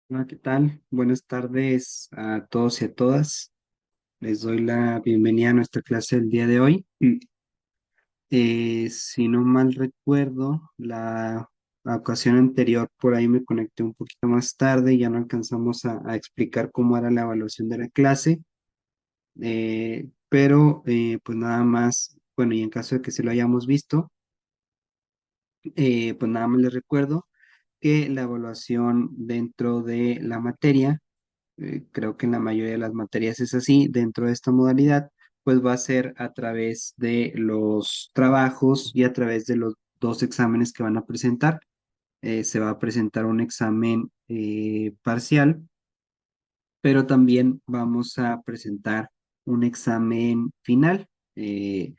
Hola, ¿qué tal? Buenas tardes a todos y a todas. Les doy la bienvenida a nuestra clase del día de hoy. Si no mal recuerdo, la ocasión anterior por ahí me conecté un poquito más tarde y ya no alcanzamos a explicar cómo era la evaluación de la clase. Pero pues nada más, bueno, y en caso de que se lo hayamos visto, pues nada más les recuerdo que la evaluación dentro de la materia, creo que en la mayoría de las materias es así, dentro de esta modalidad, pues va a ser a través de los trabajos y a través de los dos exámenes que van a presentar. Se va a presentar un examen parcial, pero también vamos a presentar un examen final. Eh,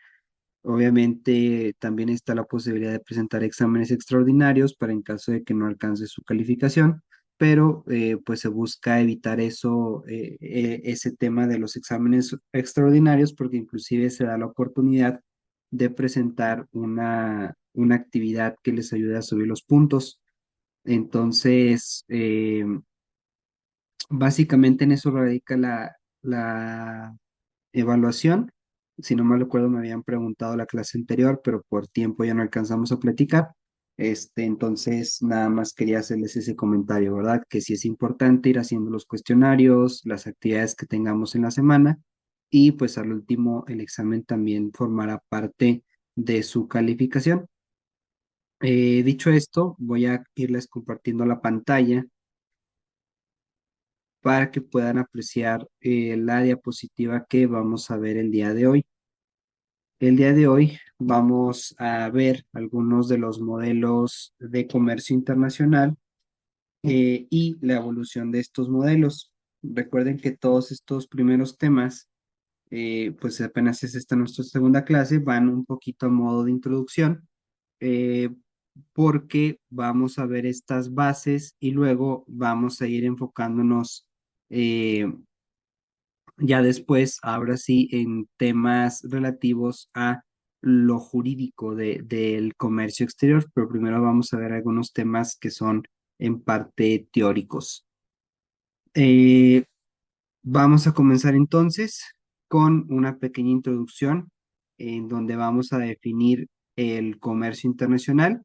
Obviamente también está la posibilidad de presentar exámenes extraordinarios para en caso de que no alcance su calificación, pero pues se busca evitar ese tema de los exámenes extraordinarios porque inclusive se da la oportunidad de presentar una actividad que les ayude a subir los puntos. Entonces, básicamente en eso radica la evaluación. Si no me recuerdo, me habían preguntado la clase anterior, pero por tiempo ya no alcanzamos a platicar. Entonces, nada más quería hacerles ese comentario, ¿verdad? Que sí es importante ir haciendo los cuestionarios, las actividades que tengamos en la semana y pues al último el examen también formará parte de su calificación. Dicho esto, voy a irles compartiendo la pantalla para que puedan apreciar la diapositiva que vamos a ver el día de hoy. El día de hoy vamos a ver algunos de los modelos de comercio internacional y la evolución de estos modelos. Recuerden que todos estos primeros temas, pues apenas es esta nuestra segunda clase, van un poquito a modo de introducción, eh, porque vamos a ver estas bases y luego vamos a ir enfocándonos eh, ya después, ahora sí, en temas relativos a lo jurídico del comercio exterior, pero primero vamos a ver algunos temas que son en parte teóricos. Eh, Vamos a comenzar entonces con una pequeña introducción en donde vamos a definir el comercio internacional.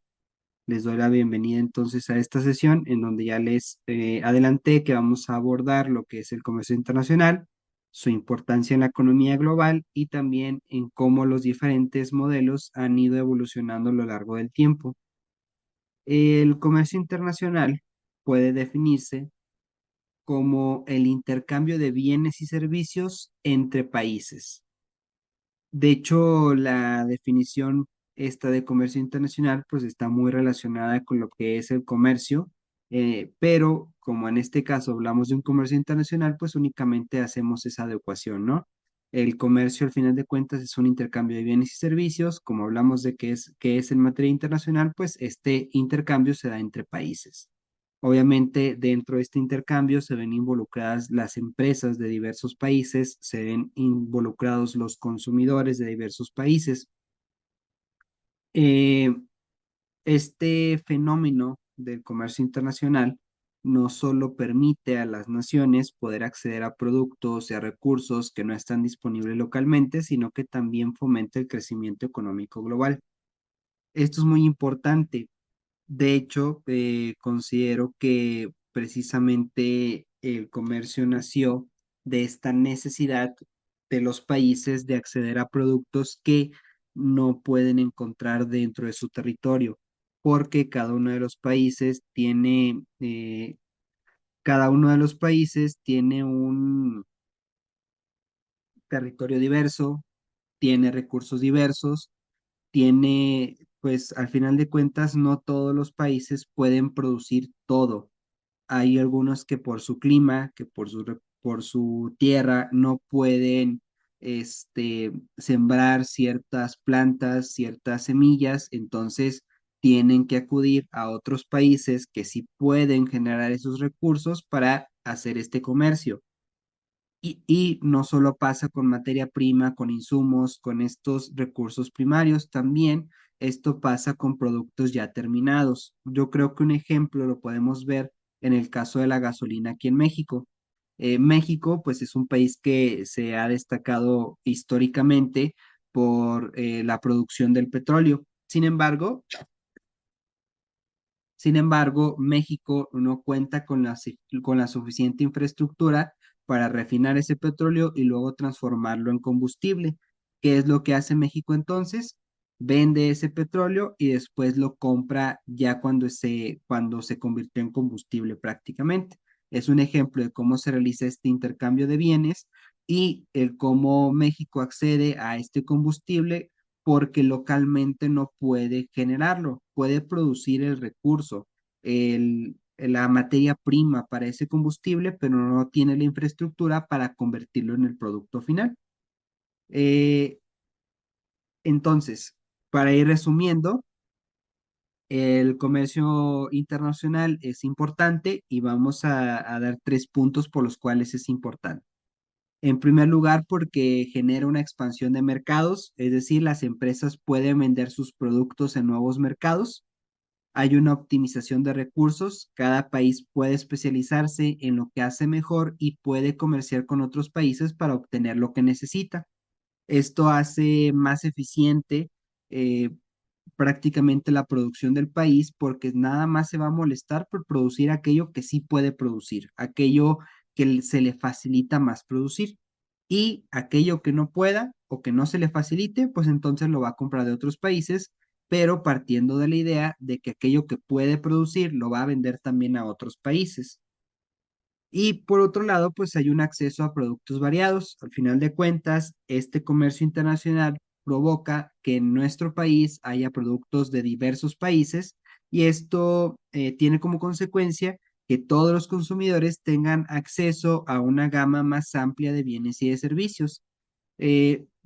Les doy la bienvenida entonces a esta sesión en donde ya les adelanté que vamos a abordar lo que es el comercio internacional, su importancia en la economía global y también en cómo los diferentes modelos han ido evolucionando a lo largo del tiempo. El comercio internacional puede definirse como el intercambio de bienes y servicios entre países. De hecho, la definición esta de comercio internacional pues está muy relacionada con lo que es el comercio, pero como en este caso hablamos de un comercio internacional, pues únicamente hacemos esa adecuación, ¿no? El comercio al final de cuentas es un intercambio de bienes y servicios, como hablamos de qué es en materia internacional, pues este intercambio se da entre países. Obviamente, dentro de este intercambio se ven involucradas las empresas de diversos países, se ven involucrados los consumidores de diversos países. Eh, este fenómeno del comercio internacional no solo permite a las naciones poder acceder a productos y a recursos que no están disponibles localmente, sino que también fomenta el crecimiento económico global. Esto es muy importante. De hecho, considero que precisamente el comercio nació de esta necesidad de los países de acceder a productos que no pueden encontrar dentro de su territorio, porque cada uno de los países tiene un territorio diverso, tiene recursos diversos, pues al final de cuentas, no todos los países pueden producir todo. Hay algunos que por su clima, que por su tierra, no pueden sembrar ciertas plantas, ciertas semillas, entonces tienen que acudir a otros países que sí pueden generar esos recursos para hacer este comercio. Y no solo pasa con materia prima, con insumos, con estos recursos primarios, también esto pasa con productos ya terminados. Yo creo que un ejemplo lo podemos ver en el caso de la gasolina aquí en México. México, pues es un país que se ha destacado históricamente por la producción del petróleo. Sin embargo, México no cuenta con la suficiente infraestructura para refinar ese petróleo y luego transformarlo en combustible. ¿Qué es lo que hace México entonces? Vende ese petróleo y después lo compra ya cuando se convirtió en combustible prácticamente. Es un ejemplo de cómo se realiza este intercambio de bienes y el cómo México accede a este combustible porque localmente no puede generarlo, puede producir el recurso, la materia prima para ese combustible, pero no tiene la infraestructura para convertirlo en el producto final. Eh, entonces, para ir resumiendo, el comercio internacional es importante y vamos a dar 3 puntos por los cuales es importante. En primer lugar, porque genera una expansión de mercados, es decir, las empresas pueden vender sus productos en nuevos mercados. Hay una optimización de recursos, cada país puede especializarse en lo que hace mejor y puede comerciar con otros países para obtener lo que necesita. Esto hace más eficiente eh, prácticamente la producción del país porque nada más se va a molestar por producir aquello que sí puede producir, aquello que se le facilita más producir y aquello que no pueda o que no se le facilite, pues entonces lo va a comprar de otros países, pero partiendo de la idea de que aquello que puede producir lo va a vender también a otros países. Y por otro lado, pues hay un acceso a productos variados. Al final de cuentas, este comercio internacional provoca que en nuestro país haya productos de diversos países y esto tiene como consecuencia que todos los consumidores tengan acceso a una gama más amplia de bienes y de servicios.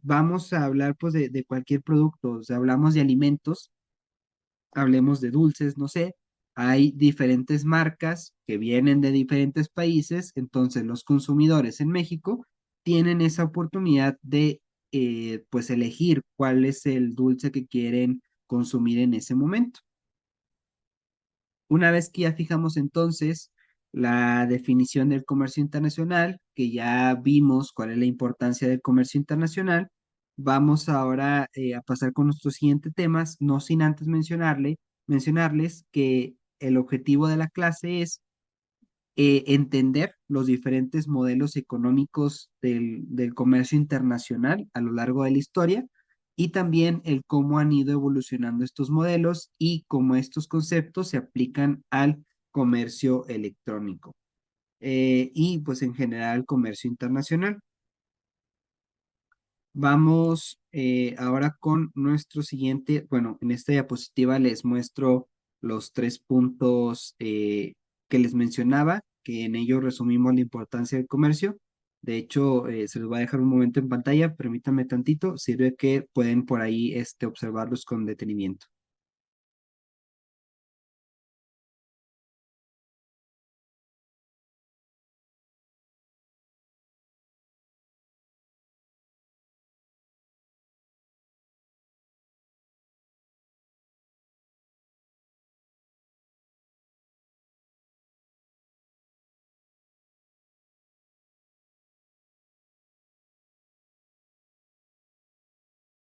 Vamos a hablar pues de cualquier producto, o sea, hablamos de alimentos, hablemos de dulces, no sé, hay diferentes marcas que vienen de diferentes países, entonces los consumidores en México tienen esa oportunidad de pues elegir cuál es el dulce que quieren consumir en ese momento. Una vez que ya fijamos entonces la definición del comercio internacional, que ya vimos cuál es la importancia del comercio internacional, vamos ahora a pasar con nuestros siguientes temas, no sin antes mencionarles que el objetivo de la clase es entender los diferentes modelos económicos del comercio internacional a lo largo de la historia y también el cómo han ido evolucionando estos modelos y cómo estos conceptos se aplican al comercio electrónico y pues en general al comercio internacional. Vamos ahora con nuestro siguiente, bueno, en esta diapositiva les muestro los 3 puntos que les mencionaba, que en ellos resumimos la importancia del comercio. De hecho, se los voy a dejar un momento en pantalla, permítanme tantito, sirve que pueden por ahí observarlos con detenimiento.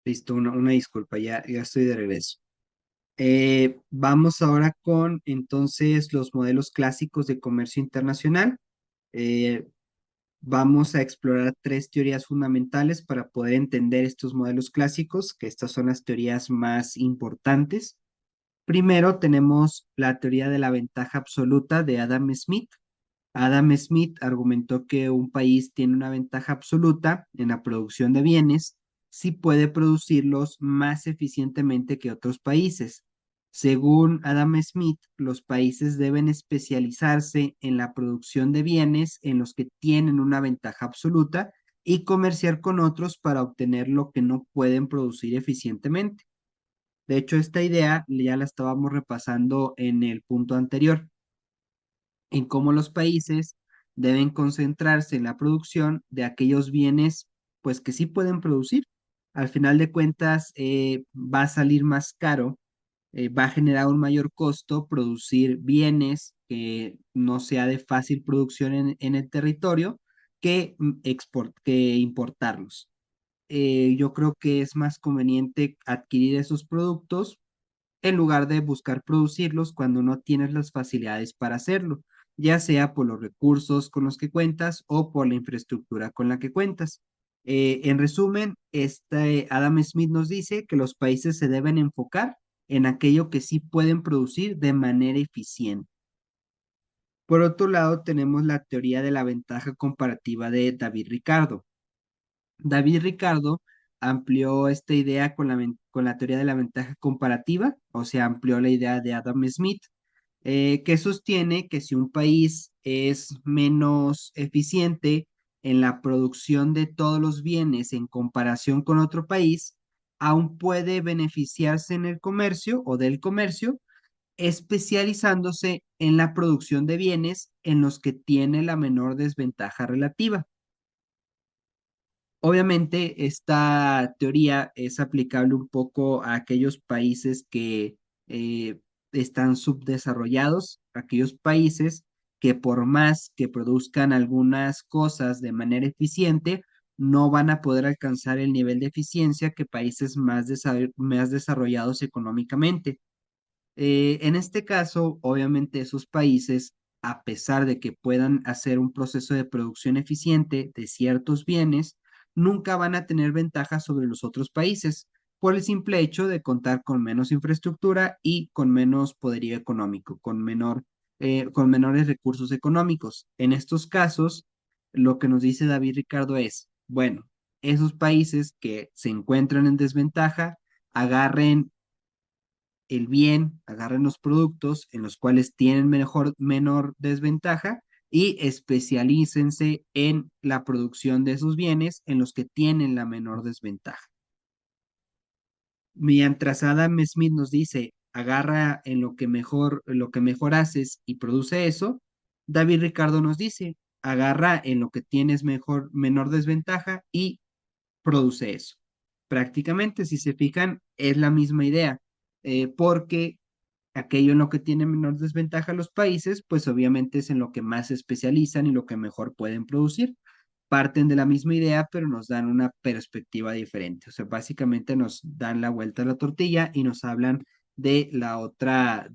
Listo, una disculpa, ya estoy de regreso. Vamos ahora con entonces los modelos clásicos de comercio internacional. Eh, Vamos a explorar 3 teorías fundamentales para poder entender estos modelos clásicos, que estas son las teorías más importantes. Primero tenemos la teoría de la ventaja absoluta de Adam Smith. Adam Smith argumentó que un país tiene una ventaja absoluta en la producción de bienes si puede producirlos más eficientemente que otros países. Según Adam Smith, los países deben especializarse en la producción de bienes en los que tienen una ventaja absoluta y comerciar con otros para obtener lo que no pueden producir eficientemente. De hecho, esta idea ya la estábamos repasando en el punto anterior en cómo los países deben concentrarse en la producción de aquellos bienes, pues que sí pueden producir. Al final de cuentas, va a salir más caro, va a generar un mayor costo producir bienes que no sea de fácil producción en el territorio que, que importarlos. Yo creo que es más conveniente adquirir esos productos en lugar de buscar producirlos cuando no tienes las facilidades para hacerlo, ya sea por los recursos con los que cuentas o por la infraestructura con la que cuentas. En resumen, Adam Smith nos dice que los países se deben enfocar en aquello que sí pueden producir de manera eficiente. Por otro lado, tenemos la teoría de la ventaja comparativa de David Ricardo. David Ricardo amplió esta idea con la teoría de la ventaja comparativa, o sea, amplió la idea de Adam Smith, que sostiene que si un país es menos eficiente en la producción de todos los bienes en comparación con otro país, aún puede beneficiarse en el comercio o del comercio, especializándose en la producción de bienes en los que tiene la menor desventaja relativa. Obviamente, esta teoría es aplicable un poco a aquellos países que eh, están subdesarrollados, aquellos países que por más que produzcan algunas cosas de manera eficiente, no van a poder alcanzar el nivel de eficiencia que países más desarrollados económicamente. En este caso, obviamente, esos países, a pesar de que puedan hacer un proceso de producción eficiente de ciertos bienes, nunca van a tener ventaja sobre los otros países por el simple hecho de contar con menos infraestructura y con menos poderío económico, con menores recursos económicos. En estos casos, lo que nos dice David Ricardo es, bueno, esos países que se encuentran en desventaja, agarren el bien, agarren los productos en los cuales tienen menor desventaja y especialícense en la producción de esos bienes en los que tienen la menor desventaja. Mientras Adam Smith nos dice, agarra en lo que mejor haces y produce eso, David Ricardo nos dice, agarra en lo que tienes menor desventaja y produce eso. Prácticamente, si se fijan, es la misma idea, porque aquello en lo que tiene menor desventaja los países, pues obviamente es en lo que más se especializan y lo que mejor pueden producir. Parten de la misma idea, pero nos dan una perspectiva diferente. O sea, básicamente nos dan la vuelta a la tortilla y nos hablan de la otra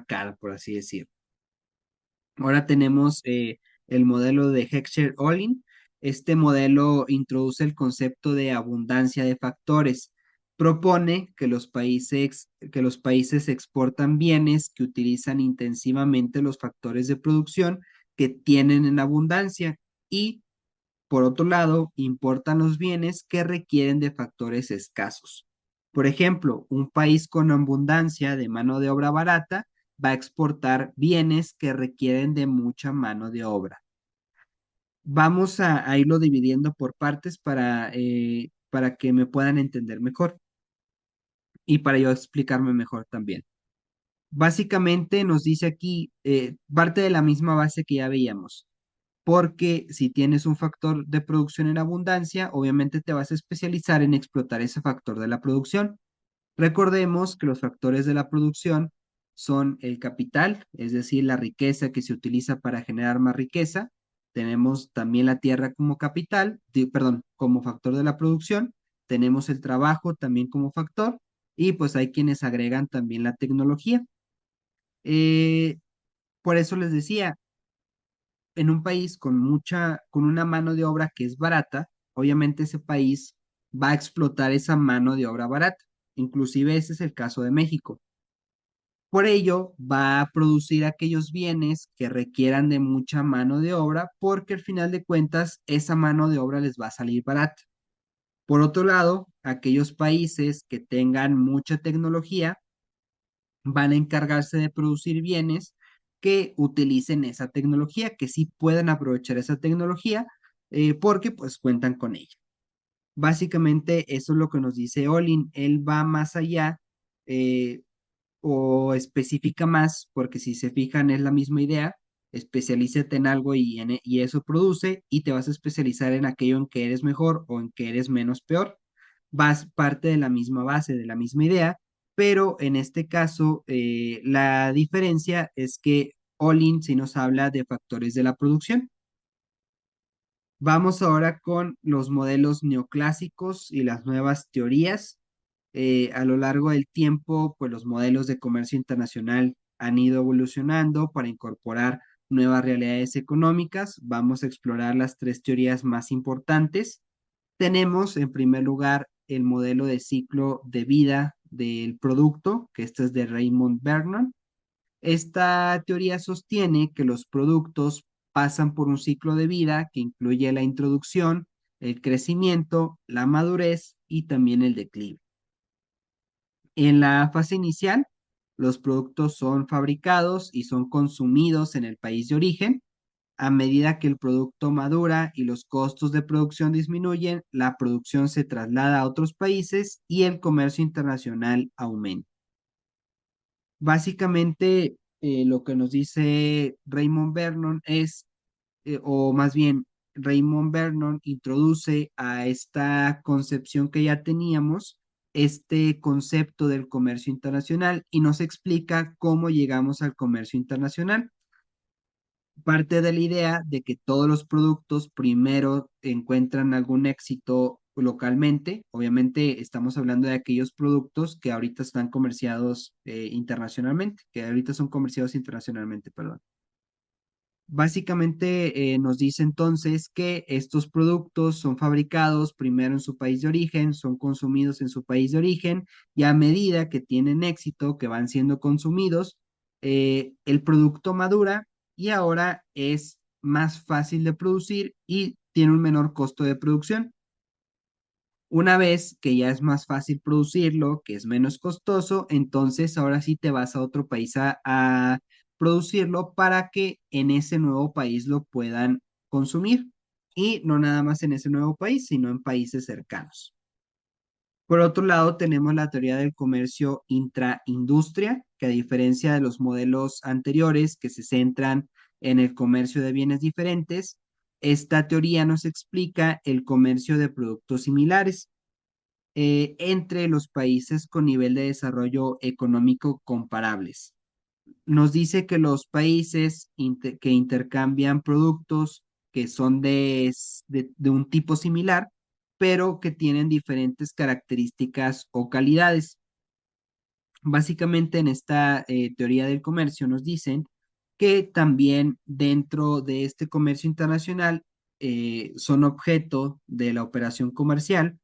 cara, por así decirlo. Ahora tenemos el modelo de Heckscher-Ohlin. Este modelo introduce el concepto de abundancia de factores. Propone que los países exportan bienes que utilizan intensivamente los factores de producción que tienen en abundancia y, por otro lado, importan los bienes que requieren de factores escasos. Por ejemplo, un país con abundancia de mano de obra barata va a exportar bienes que requieren de mucha mano de obra. Vamos a irlo dividiendo por partes para que me puedan entender mejor y para yo explicarme mejor también. Básicamente nos dice aquí, parte de la misma base que ya veíamos, porque si tienes un factor de producción en abundancia, obviamente te vas a especializar en explotar ese factor de la producción. Recordemos que los factores de la producción son el capital, es decir, la riqueza que se utiliza para generar más riqueza. Tenemos también la tierra como capital, perdón, como factor de la producción. Tenemos el trabajo también como factor y pues hay quienes agregan también la tecnología. Eh, por eso les decía, en un país con una mano de obra que es barata, obviamente ese país va a explotar esa mano de obra barata. Inclusive ese es el caso de México. Por ello, va a producir aquellos bienes que requieran de mucha mano de obra porque al final de cuentas esa mano de obra les va a salir barata. Por otro lado, aquellos países que tengan mucha tecnología van a encargarse de producir bienes que utilicen esa tecnología, que sí puedan aprovechar esa tecnología porque pues cuentan con ella. Básicamente eso es lo que nos dice Olin. Él va más allá eh, o especifica más, porque si se fijan es la misma idea, especialízate en algo y eso produce y te vas a especializar en aquello en que eres mejor o en que eres menos peor. Vas parte de la misma base, de la misma idea, pero en este caso la diferencia es que Olin sí nos habla de factores de la producción. Vamos ahora con los modelos neoclásicos y las nuevas teorías. A lo largo del tiempo, pues los modelos de comercio internacional han ido evolucionando para incorporar nuevas realidades económicas. Vamos a explorar las tres teorías más importantes. Tenemos, en primer lugar, el modelo de ciclo de vida del producto, que este es de Raymond Vernon. Esta teoría sostiene que los productos pasan por un ciclo de vida que incluye la introducción, el crecimiento, la madurez y también el declive. En la fase inicial, los productos son fabricados y son consumidos en el país de origen. A medida que el producto madura y los costos de producción disminuyen, la producción se traslada a otros países y el comercio internacional aumenta. Básicamente, lo que nos dice Raymond Vernon es, o más bien, Raymond Vernon introduce a esta concepción que ya teníamos, este concepto del comercio internacional y nos explica cómo llegamos al comercio internacional. Parte de la idea de que todos los productos primero encuentran algún éxito localmente. Obviamente estamos hablando de aquellos productos que ahorita están comerciados internacionalmente, que ahorita son comerciados internacionalmente, perdón. Básicamente nos dice entonces que estos productos son fabricados primero en su país de origen, son consumidos en su país de origen y a medida que tienen éxito, que van siendo consumidos, el producto madura y ahora es más fácil de producir y tiene un menor costo de producción. Una vez que ya es más fácil producirlo, que es menos costoso, entonces ahora sí te vas a otro país a producirlo para que en ese nuevo país lo puedan consumir. Y no nada más en ese nuevo país, sino en países cercanos. Por otro lado, tenemos la teoría del comercio intraindustria, que a diferencia de los modelos anteriores que se centran en el comercio de bienes diferentes, esta teoría nos explica el comercio de productos similares entre los países con nivel de desarrollo económico comparables. Nos dice que los países que intercambian productos que son de un tipo similar, pero que tienen diferentes características o calidades. Básicamente en esta teoría del comercio nos dicen que también dentro de este comercio internacional son objeto de la operación comercial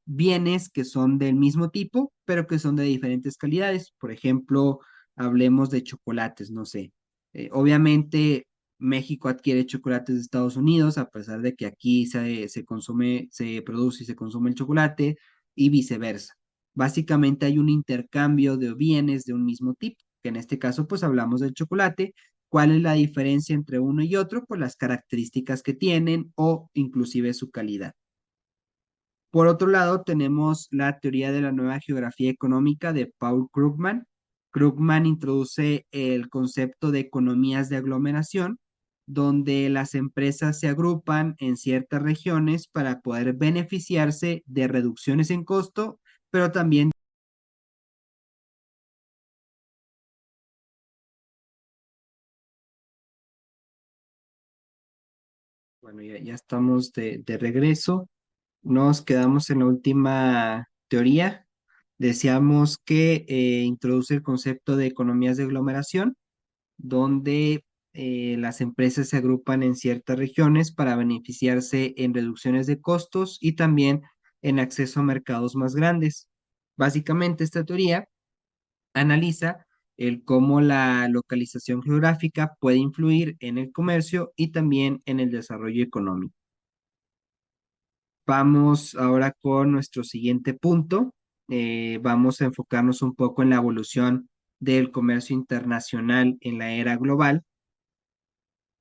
bienes que son del mismo tipo, pero que son de diferentes calidades. Por ejemplo, hablemos de chocolates, no sé. Obviamente México adquiere chocolates de Estados Unidos, a pesar de que aquí se consume, se produce y se consume el chocolate y viceversa. Básicamente hay un intercambio de bienes de un mismo tipo, que en este caso pues hablamos del chocolate. ¿Cuál es la diferencia entre uno y otro? Pues las características que tienen o inclusive su calidad. Por otro lado, tenemos la teoría de la nueva geografía económica de Paul Krugman. Krugman introduce el concepto de economías de aglomeración, donde las empresas se agrupan en ciertas regiones para poder beneficiarse de reducciones en costo, pero también. Bueno, ya estamos de regreso. Nos quedamos en la última teoría. Decíamos que introduce el concepto de economías de aglomeración, donde las empresas se agrupan en ciertas regiones para beneficiarse en reducciones de costos y también en acceso a mercados más grandes. Básicamente, esta teoría analiza el cómo la localización geográfica puede influir en el comercio y también en el desarrollo económico. Vamos ahora con nuestro siguiente punto. Vamos a enfocarnos un poco en la evolución del comercio internacional en la era global.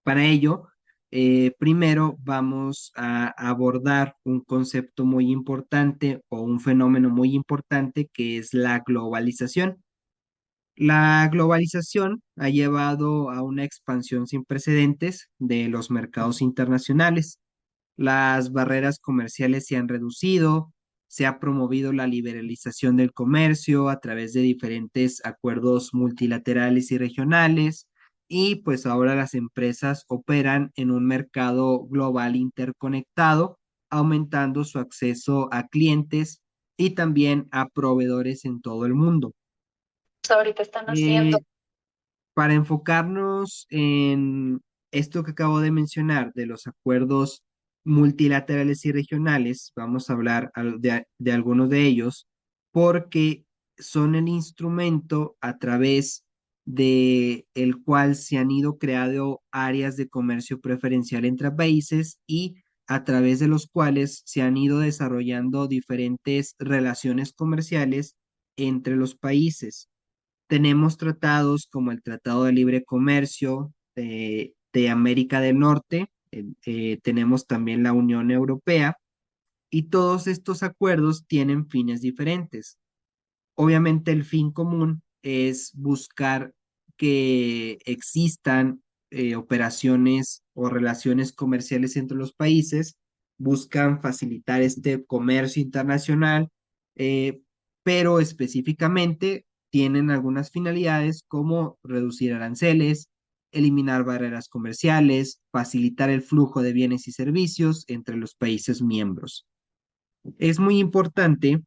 Para ello, primero vamos a abordar un concepto muy importante o un fenómeno muy importante que es la globalización. La globalización ha llevado a una expansión sin precedentes de los mercados internacionales. Las barreras comerciales se han reducido, se ha promovido la liberalización del comercio a través de diferentes acuerdos multilaterales y regionales. y pues ahora las empresas operan en un mercado global interconectado, aumentando su acceso a clientes y también a proveedores en todo el mundo. Ahorita están haciendo. Eh, para enfocarnos en esto que acabo de mencionar, de los acuerdos multilaterales y regionales, vamos a hablar de algunos de ellos, porque son el instrumento a través de el cual se han ido creando áreas de comercio preferencial entre países y a través de los cuales se han ido desarrollando diferentes relaciones comerciales entre los países. Tenemos tratados como el Tratado de Libre Comercio de América del Norte, tenemos también la Unión Europea y todos estos acuerdos tienen fines diferentes. Obviamente el fin común es buscar que existan operaciones o relaciones comerciales entre los países, buscan facilitar este comercio internacional, eh, pero específicamente tienen algunas finalidades como reducir aranceles, eliminar barreras comerciales, facilitar el flujo de bienes y servicios entre los países miembros. Es muy importante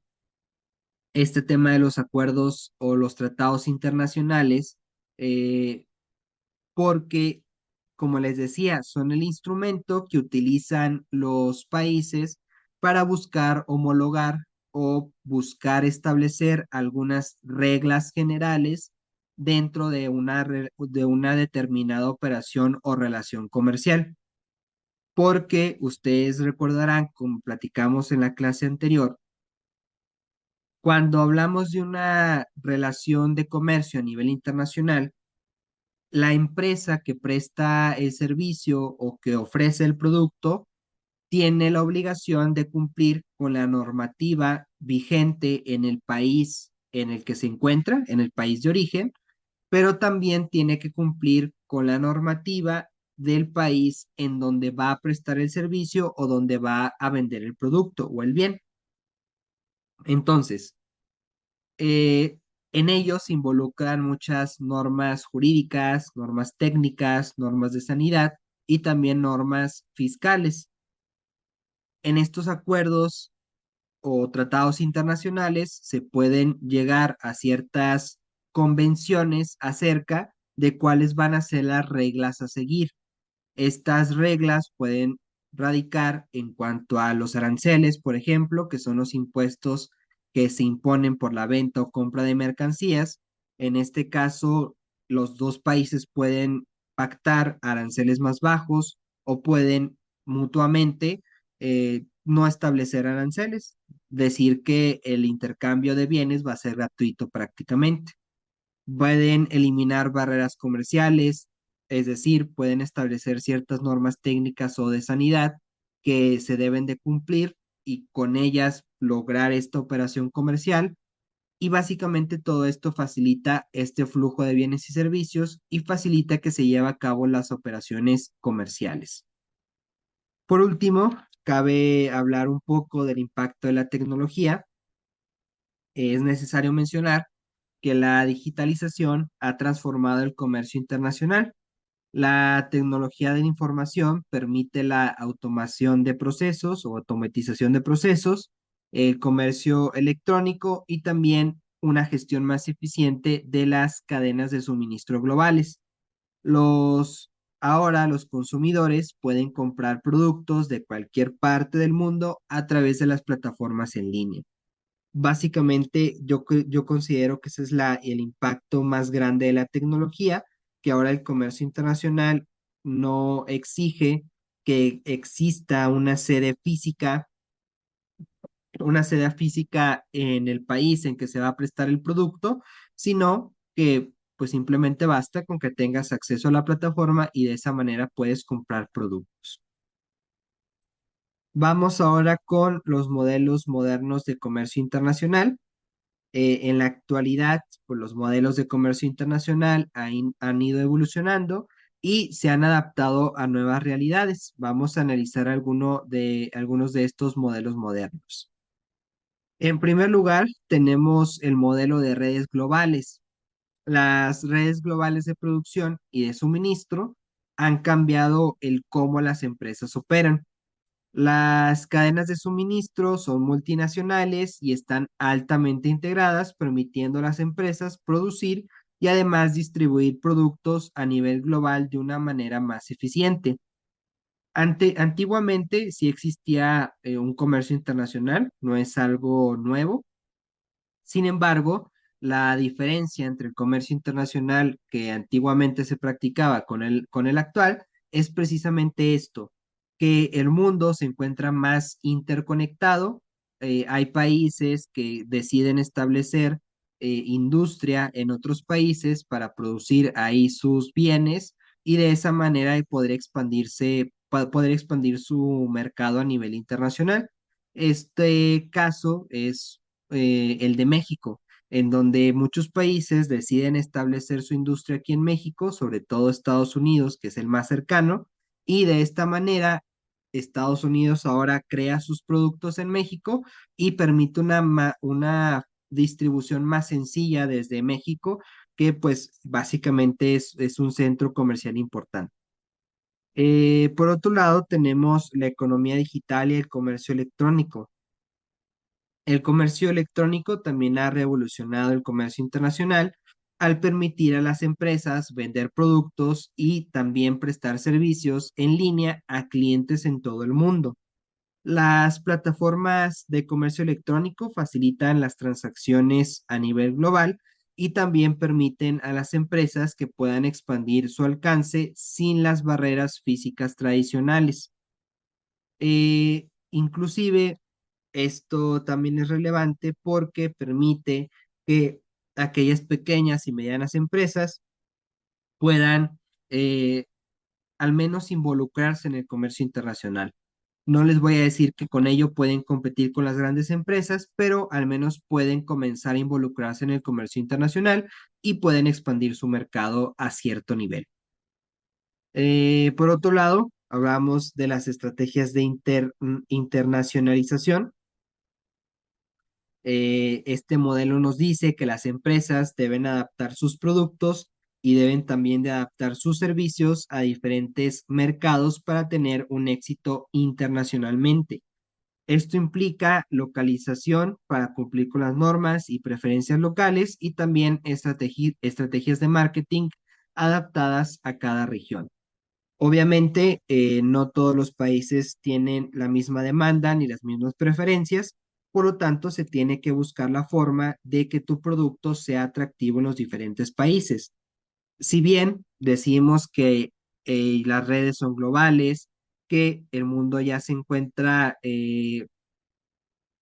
este tema de los acuerdos o los tratados internacionales, eh, porque, como les decía, son el instrumento que utilizan los países para buscar homologar o buscar establecer algunas reglas generales dentro de de una determinada operación o relación comercial. Porque ustedes recordarán, como platicamos en la clase anterior, cuando hablamos de una relación de comercio a nivel internacional, la empresa que presta el servicio o que ofrece el producto tiene la obligación de cumplir con la normativa vigente en el país en el que se encuentra, en el país de origen, pero también tiene que cumplir con la normativa del país en donde va a prestar el servicio o donde va a vender el producto o el bien. Entonces, eh, en ellos se involucran muchas normas jurídicas, normas técnicas, normas de sanidad y también normas fiscales. En estos acuerdos o tratados internacionales se pueden llegar a ciertas convenciones acerca de cuáles van a ser las reglas a seguir. Estas reglas pueden radicar en cuanto a los aranceles, por ejemplo, que son los impuestos que se imponen por la venta o compra de mercancías. En este caso, los dos países pueden pactar aranceles más bajos o pueden mutuamente no establecer aranceles, decir que el intercambio de bienes va a ser gratuito prácticamente. Pueden eliminar barreras comerciales, es decir, pueden establecer ciertas normas técnicas o de sanidad que se deben de cumplir y con ellas lograr esta operación comercial. Y básicamente todo esto facilita este flujo de bienes y servicios y facilita que se lleve a cabo las operaciones comerciales. Por último, cabe hablar un poco del impacto de la tecnología. Es necesario mencionar que la digitalización ha transformado el comercio internacional. La tecnología de la información permite la automación de procesos o automatización de procesos, el comercio electrónico y también una gestión más eficiente de las cadenas de suministro globales. Los, ahora los consumidores pueden comprar productos de cualquier parte del mundo a través de las plataformas en línea. Básicamente, yo considero que ese es el impacto más grande de la tecnología, que ahora el comercio internacional no exige que exista una sede física en el país en que se va a prestar el producto, sino que pues simplemente basta con que tengas acceso a la plataforma y de esa manera puedes comprar productos. Vamos ahora con los modelos modernos de comercio internacional. En la actualidad, pues, los modelos de comercio internacional han ido evolucionando y se han adaptado a nuevas realidades. Vamos a analizar algunos de estos modelos modernos. En primer lugar, tenemos el modelo de redes globales. Las redes globales de producción y de suministro han cambiado el cómo las empresas operan. Las cadenas de suministro son multinacionales y están altamente integradas, permitiendo a las empresas producir y además distribuir productos a nivel global de una manera más eficiente. Antiguamente sí existía un comercio internacional, no es algo nuevo. Sin embargo, la diferencia entre el comercio internacional que antiguamente se practicaba con el actual es precisamente esto, que el mundo se encuentra más interconectado. Hay países que deciden establecer industria en otros países para producir ahí sus bienes y de esa manera poder expandirse, poder expandir su mercado a nivel internacional. Este caso es el de México, en donde muchos países deciden establecer su industria aquí en México, sobre todo Estados Unidos, que es el más cercano, y de esta manera Estados Unidos ahora crea sus productos en México y permite una distribución más sencilla desde México, que pues básicamente es un centro comercial importante. Por otro lado, tenemos la economía digital y el comercio electrónico. El comercio electrónico también ha revolucionado el comercio internacional al permitir a las empresas vender productos y también prestar servicios en línea a clientes en todo el mundo. Las plataformas de comercio electrónico facilitan las transacciones a nivel global y también permiten a las empresas que puedan expandir su alcance sin las barreras físicas tradicionales. Inclusive, esto también es relevante porque permite que aquellas pequeñas y medianas empresas puedan al menos involucrarse en el comercio internacional. No les voy a decir que con ello pueden competir con las grandes empresas, pero al menos pueden comenzar a involucrarse en el comercio internacional y pueden expandir su mercado a cierto nivel. Por otro lado, hablamos de las estrategias de internacionalización. Este modelo nos dice que las empresas deben adaptar sus productos y deben también de adaptar sus servicios a diferentes mercados para tener un éxito internacionalmente. Esto implica localización para cumplir con las normas y preferencias locales y también estrategias de marketing adaptadas a cada región. Obviamente, no todos los países tienen la misma demanda ni las mismas preferencias, por lo tanto, se tiene que buscar la forma de que tu producto sea atractivo en los diferentes países. Si bien decimos que las redes son globales, que el mundo ya se encuentra que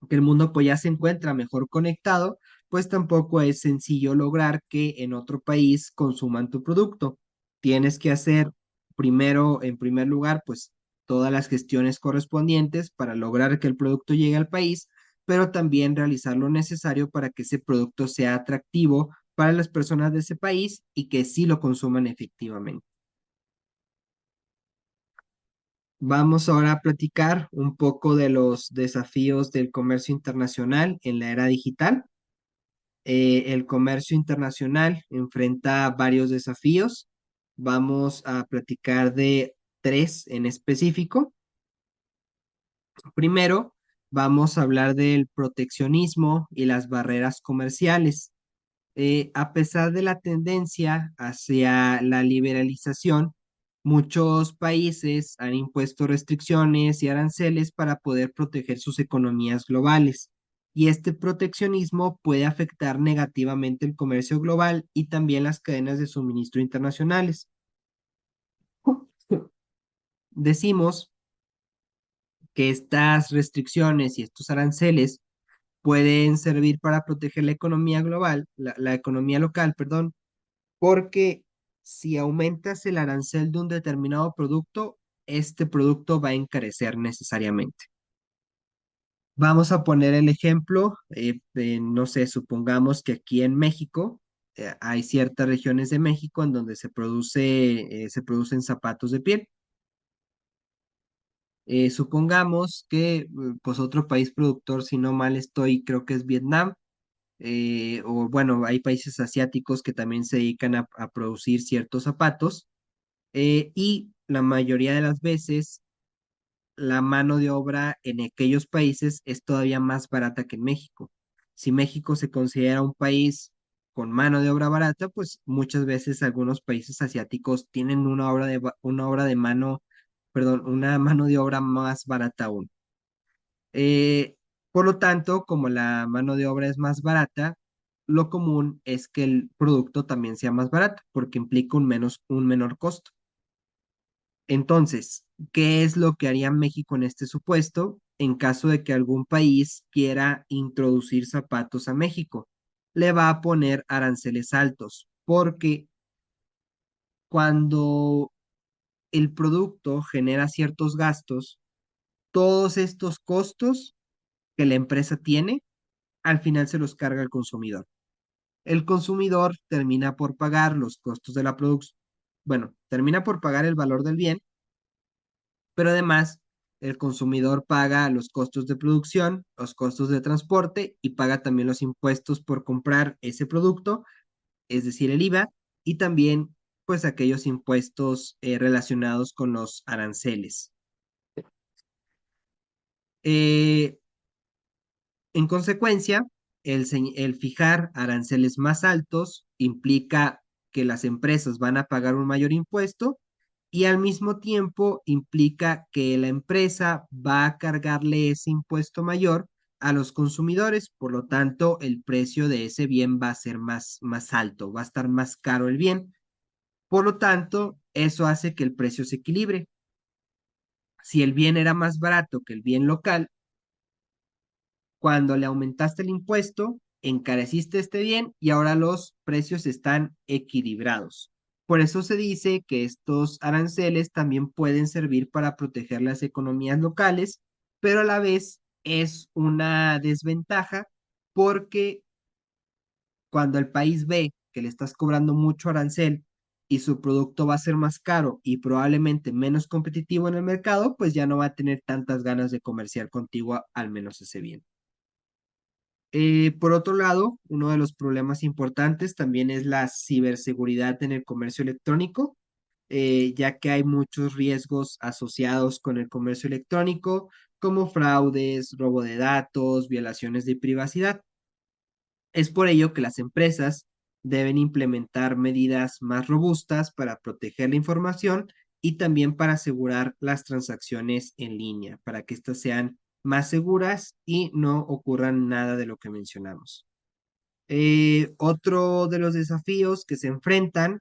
el mundo pues ya se encuentra mejor conectado, pues tampoco es sencillo lograr que en otro país consuman tu producto. Tienes que hacer primero, en primer lugar, pues todas las gestiones correspondientes para lograr que el producto llegue al país, pero también realizar lo necesario para que ese producto sea atractivo para las personas de ese país y que sí lo consuman efectivamente. Vamos ahora a platicar un poco de los desafíos del comercio internacional en la era digital. El comercio internacional enfrenta varios desafíos. Vamos a platicar de tres en específico. Primero, vamos a hablar del proteccionismo y las barreras comerciales. A pesar de la tendencia hacia la liberalización, muchos países han impuesto restricciones y aranceles para poder proteger sus economías globales. Y este proteccionismo puede afectar negativamente el comercio global y también las cadenas de suministro internacionales. Decimos que estas restricciones y estos aranceles pueden servir para proteger la economía global, la economía local, perdón, porque si aumentas el arancel de un determinado producto, este producto va a encarecer necesariamente. Vamos a poner el ejemplo, no sé, supongamos que aquí en México hay ciertas regiones de México en donde se producen zapatos de piel. Supongamos que pues otro país productor, si no mal estoy, creo que es Vietnam, o bueno, hay países asiáticos que también se dedican a producir ciertos zapatos, y la mayoría de las veces la mano de obra en aquellos países es todavía más barata que en México. Si México se considera un país con mano de obra barata, pues muchas veces algunos países asiáticos tienen una obra de mano, perdón, una mano de obra más barata aún. Eh, por lo tanto, como la mano de obra es más barata, lo común es que el producto también sea más barato, porque implica un menor costo. Entonces, ¿qué es lo que haría México en este supuesto en caso de que algún país quiera introducir zapatos a México? Le va a poner aranceles altos, porque cuando el producto genera ciertos gastos, todos estos costos que la empresa tiene, al final se los carga el consumidor. El consumidor termina por pagar los costos de la producción, bueno, termina por pagar el valor del bien, pero además el consumidor paga los costos de producción, los costos de transporte y paga también los impuestos por comprar ese producto, es decir, el IVA, y también pues aquellos impuestos relacionados con los aranceles. Eh, En consecuencia, el fijar aranceles más altos implica que las empresas van a pagar un mayor impuesto y al mismo tiempo implica que la empresa va a cargarle ese impuesto mayor a los consumidores, por lo tanto, el precio de ese bien va a ser más alto, va a estar más caro el bien. Por lo tanto, eso hace que el precio se equilibre. Si el bien era más barato que el bien local, cuando le aumentaste el impuesto, encareciste este bien y ahora los precios están equilibrados. Por eso se dice que estos aranceles también pueden servir para proteger las economías locales, pero a la vez es una desventaja porque cuando el país ve que le estás cobrando mucho arancel y su producto va a ser más caro y probablemente menos competitivo en el mercado, pues ya no va a tener tantas ganas de comerciar contigo, al menos ese bien. Por otro lado, uno de los problemas importantes también es la ciberseguridad en el comercio electrónico, ya que hay muchos riesgos asociados con el comercio electrónico, como fraudes, robo de datos, violaciones de privacidad. Es por ello que las empresas deben implementar medidas más robustas para proteger la información y también para asegurar las transacciones en línea, para que éstas sean más seguras y no ocurran nada de lo que mencionamos. Otro de los desafíos que se enfrentan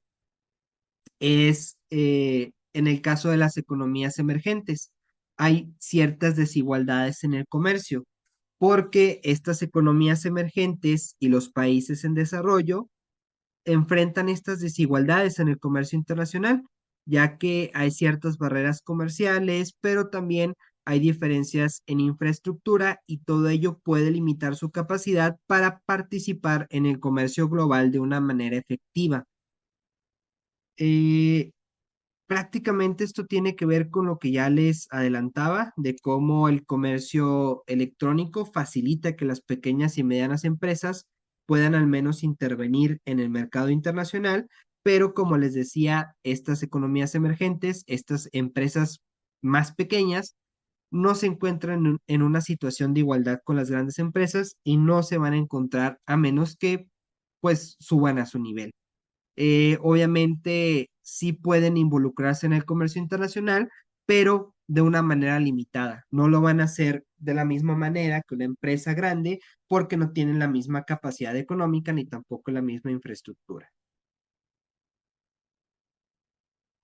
es en el caso de las economías emergentes. Hay ciertas desigualdades en el comercio porque estas economías emergentes y los países en desarrollo enfrentan estas desigualdades en el comercio internacional, ya que hay ciertas barreras comerciales, pero también hay diferencias en infraestructura y todo ello puede limitar su capacidad para participar en el comercio global de una manera efectiva. Eh, Prácticamente esto tiene que ver con lo que ya les adelantaba, de cómo el comercio electrónico facilita que las pequeñas y medianas empresas puedan al menos intervenir en el mercado internacional, pero como les decía, estas economías emergentes, estas empresas más pequeñas, no se encuentran en una situación de igualdad con las grandes empresas y no se van a encontrar a menos que pues suban a su nivel. Obviamente sí pueden involucrarse en el comercio internacional, pero de una manera limitada. No lo van a hacer de la misma manera que una empresa grande porque no tienen la misma capacidad económica ni tampoco la misma infraestructura.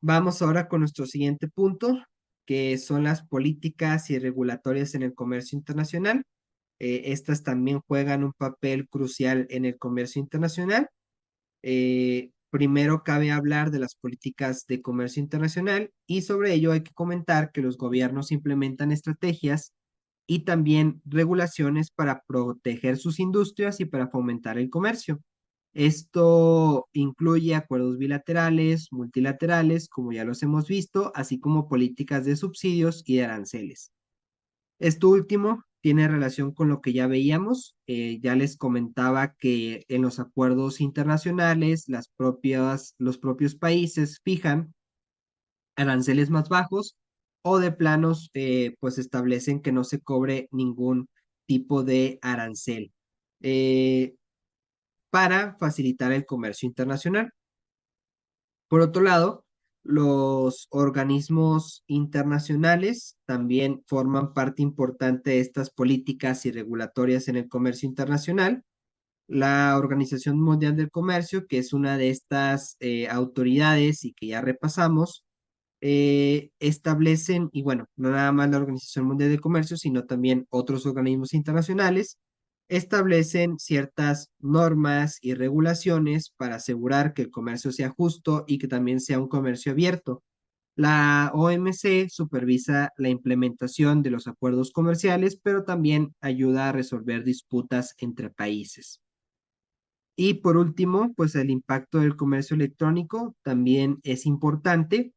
Vamos ahora con nuestro siguiente punto, que son las políticas y regulatorias en el comercio internacional. Estas también juegan un papel crucial en el comercio internacional. Primero cabe hablar de las políticas de comercio internacional y sobre ello hay que comentar que los gobiernos implementan estrategias y también regulaciones para proteger sus industrias y para fomentar el comercio. Esto incluye acuerdos bilaterales, multilaterales, como ya los hemos visto, así como políticas de subsidios y de aranceles. Esto último tiene relación con lo que ya veíamos. Ya les comentaba que en los acuerdos internacionales, los propios países fijan aranceles más bajos o de planos, pues establecen que no se cobre ningún tipo de arancel eh, para facilitar el comercio internacional. Por otro lado, los organismos internacionales también forman parte importante de estas políticas y regulatorias en el comercio internacional. La Organización Mundial del Comercio, que es una de estas autoridades y que ya repasamos, establecen, y bueno, no nada más la Organización Mundial de Comercio, sino también otros organismos internacionales, establecen ciertas normas y regulaciones para asegurar que el comercio sea justo y que también sea un comercio abierto. La OMC supervisa la implementación de los acuerdos comerciales, pero también ayuda a resolver disputas entre países. Y por último, pues el impacto del comercio electrónico también es importante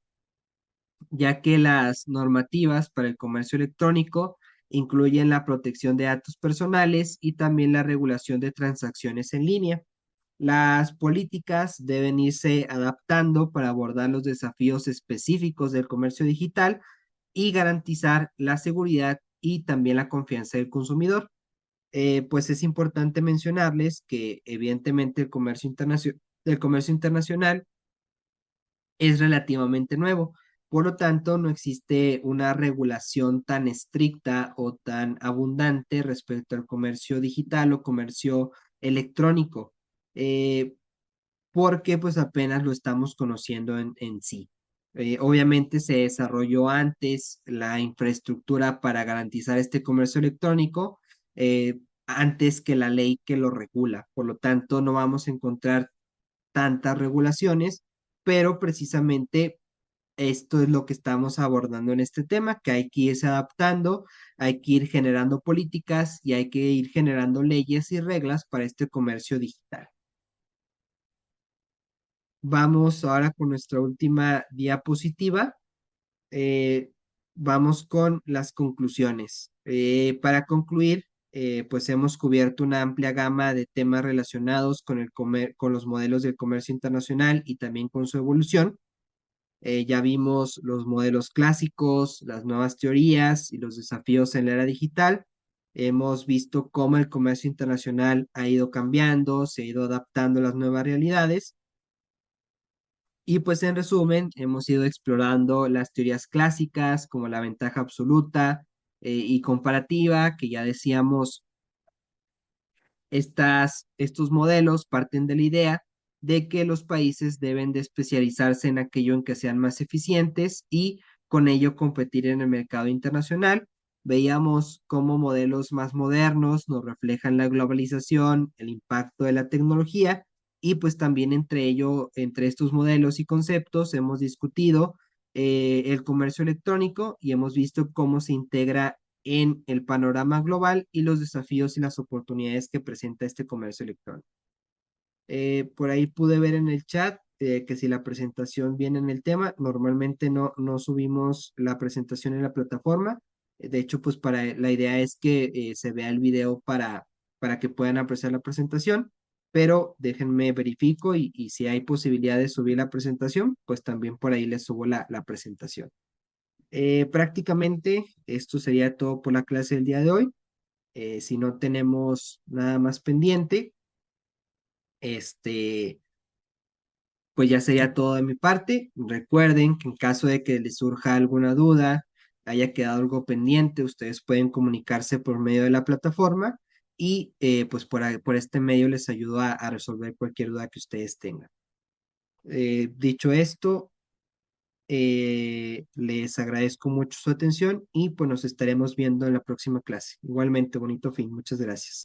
ya que las normativas para el comercio electrónico incluyen la protección de datos personales y también la regulación de transacciones en línea. Las políticas deben irse adaptando para abordar los desafíos específicos del comercio digital y garantizar la seguridad y también la confianza del consumidor. Pues es importante mencionarles que evidentemente el comercio internacional es relativamente nuevo. Por lo tanto, no existe una regulación tan estricta o tan abundante respecto al comercio digital o comercio electrónico, eh, porque pues apenas lo estamos conociendo en sí. Obviamente se desarrolló antes la infraestructura para garantizar este comercio electrónico, antes que la ley que lo regula. Por lo tanto, no vamos a encontrar tantas regulaciones, pero precisamente esto es lo que estamos abordando en este tema, que hay que irse adaptando, hay que ir generando políticas y hay que ir generando leyes y reglas para este comercio digital. Vamos ahora con nuestra última diapositiva. eh, Vamos con las conclusiones. Para concluir, pues hemos cubierto una amplia gama de temas relacionados con con los modelos del comercio internacional y también con su evolución. Ya vimos los modelos clásicos, las nuevas teorías y los desafíos en la era digital. Hemos visto cómo el comercio internacional ha ido cambiando, se ha ido adaptando a las nuevas realidades. Y pues en resumen, hemos ido explorando las teorías clásicas como la ventaja absoluta y comparativa, que ya decíamos estos modelos parten de la idea de que los países deben de especializarse en aquello en que sean más eficientes y con ello competir en el mercado internacional. Veíamos cómo modelos más modernos nos reflejan la globalización, el impacto de la tecnología y pues también entre estos modelos y conceptos hemos discutido el comercio electrónico y hemos visto cómo se integra en el panorama global y los desafíos y las oportunidades que presenta este comercio electrónico. Por ahí pude ver en el chat que si la presentación viene en el tema, normalmente no subimos la presentación en la plataforma. De hecho, pues la idea es que se vea el video para que puedan apreciar la presentación, pero déjenme verifico y si hay posibilidad de subir la presentación, pues también por ahí les subo la presentación. Prácticamente esto sería todo por la clase del día de hoy. Si no tenemos nada más pendiente, este, pues ya sería todo de mi parte. Recuerden que en caso de que les surja alguna duda, haya quedado algo pendiente, ustedes pueden comunicarse por medio de la plataforma y pues por este medio les ayudo a resolver cualquier duda que ustedes tengan. Dicho esto, les agradezco mucho su atención y pues nos estaremos viendo en la próxima clase. Igualmente, bonito fin. Muchas gracias.